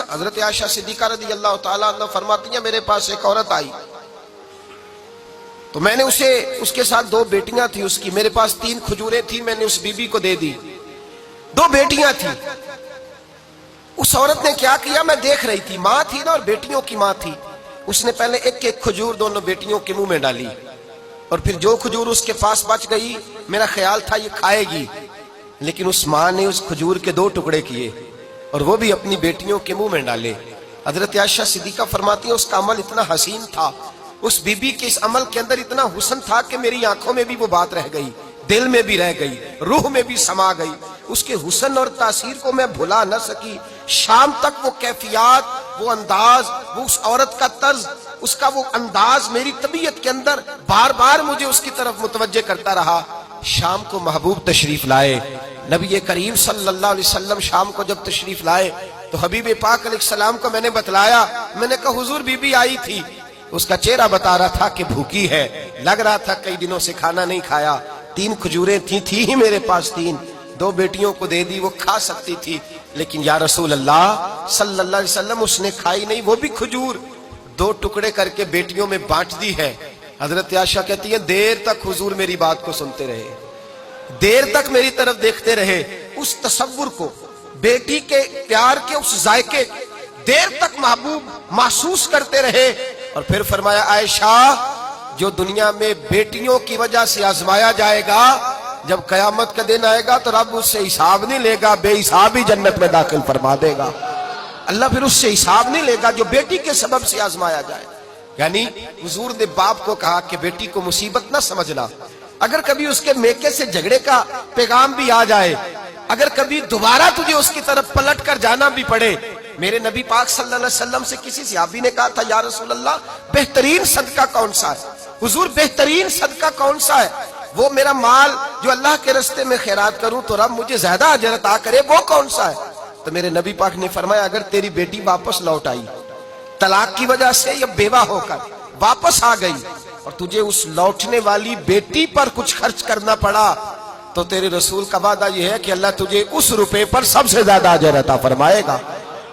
हजरत Ayesha Siddiqa रज़ी अल्लाह ताला अन्हा फरमाती हैं, मेरे पास एक औरत आई तो मैंने उसके साथ 2 बेटियां थी उसकी, मेरे पास 3 खजूरें थी, मैंने उस बीबी को दे दी। 2 बेटियां थी। उस औरत ने क्या किया, मैं देख रही थी, माँ थी ना और बेटियों की माँ थी। उसने पहले एक एक खजूर दोनों बेटियों के मुंह में डाली और फिर जो खजूर उसके पास बच गई, मेरा ख्याल था ये खाएगी, लेकिन उस माँ ने उस खजूर के 2 टुकड़े किए और वो भी अपनी बेटियों के मुंह में डाले। हजरत आयशा सिद्दीका फरमाती है, उसका अमल इतना हसीन था, उस बीबी के इस अमल के अंदर इतना हुस्न था कि मेरी आंखों में भी वो बात रह गई, दिल में भी रह गई, रूह में भी समा गई। उसके हुस्न और तासीर को मैं भुला न सकी। शाम तक वो कैफियत, वो अंदाज, वो उस औरत का तर्ज, उसका वो अंदाज मेरी तबीयत के अंदर बार बार मुझे उसकी तरफ मुतवज्जे करता रहा। शाम को महबूब तशरीफ लाए, नबी करीम सल्लल्लाहु अलैहि वसल्लम शाम को जब तशरीफ लाए तो हबीब पाक अलैहिस्सलाम को मैंने बतलाया। मैंने कहा, हुजूर बीबी आई थी, उसका चेहरा बता रहा था कि भूखी है, लग रहा था कई दिनों से खाना नहीं खाया। 3 खजूरें थी ही मेरे पास 3, 2 बेटियों को दे दी, वो खा सकती थी, लेकिन या रसूल अल्लाह सल्लल्लाहु अलैहि वसल्लम उसने खाई नहीं, वो भी खजूर 2 टुकड़े करके बेटियों में बांट दी है। हजरत आयशा कहती है, देर तक हुजूर मेरी बात को सुनते रहे, देर तक मेरी तरफ देखते रहे, उस तसव्वुर को, बेटी के प्यार के उस जायके देर तक महबूब महसूस करते रहे। और फिर फरमाया, आयशा जो दुनिया में बेटियों की वजह से आजमाया जाएगा, जब कयामत का दिन आएगा तो रब उससे हिसाब नहीं लेगा, बेहिसाब ही जन्नत में दाखिल फरमा देगा। अल्लाह फिर उससे हिसाब नहीं लेगा जो बेटी के सबब से आजमाया जाए। यानी हुजूर ने बाप को कहा कि बेटी को मुसीबत ना समझना, अगर कभी उसके मेके से झगड़े का पैगाम भी आ जाए, अगर कभी दोबारा तुझे उसकी तरफ पलट कर जाना भी पड़े। मेरे नबी पाक सल्लल्लाहु अलैहि वसल्लम से किसी सहाबी ने कहा था, या रसूल अल्लाह बेहतरीन सदका कौन सा है? हुजूर बेहतरीन सदका कौन सा है? वो मेरा माल जो अल्लाह के रास्ते में खैरात करूं तो रब मुझे ज्यादा अजर अता करे, वो कौन सा है? तो मेरे नबी पाक ने फरमाया, अगर तेरी बेटी वापस लौट आई, तलाक की वजह से या बेवा होकर वापस आ गई और तुझे उस लौटने वाली बेटी पर कुछ खर्च करना पड़ा, तो तेरे रसूल का वादा यह है कि अल्लाह तुझे उस रुपए पर सबसे ज्यादा अजर अता फरमाएगा,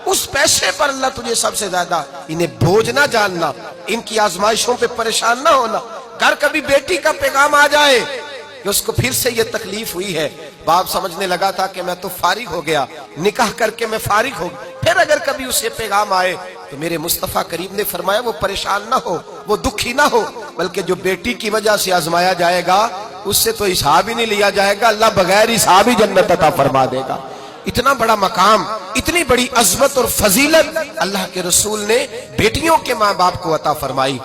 उस पैसे पर अल्लाह तुझे सबसे ज्यादा। इन्हें बोझ ना जानना, इनकी आजमाइशों पे परेशान ना होना। घर कभी बेटी का पैगाम आ जाए कि उसको फिर से ये तकलीफ हुई है, बाप समझने लगा था कि मैं तो फारिग हो गया, निकाह करके मैं फारिग हो गया, फिर अगर कभी उसे पैगाम आए तो मेरे मुस्तफा करीम ने फरमाया, वो परेशान ना हो, वो दुखी ना हो, बल्कि जो बेटी की वजह से आजमाया जाएगा उससे तो हिसाब ही नहीं लिया जाएगा, अल्लाह बगैर हिसाब ही जन्नत अता फरमा देगा। इतना बड़ा मकाम, इतनी बड़ी अजमत और फजीलत अल्लाह के रसूल ने बेटियों के माँ बाप को अता फरमाई।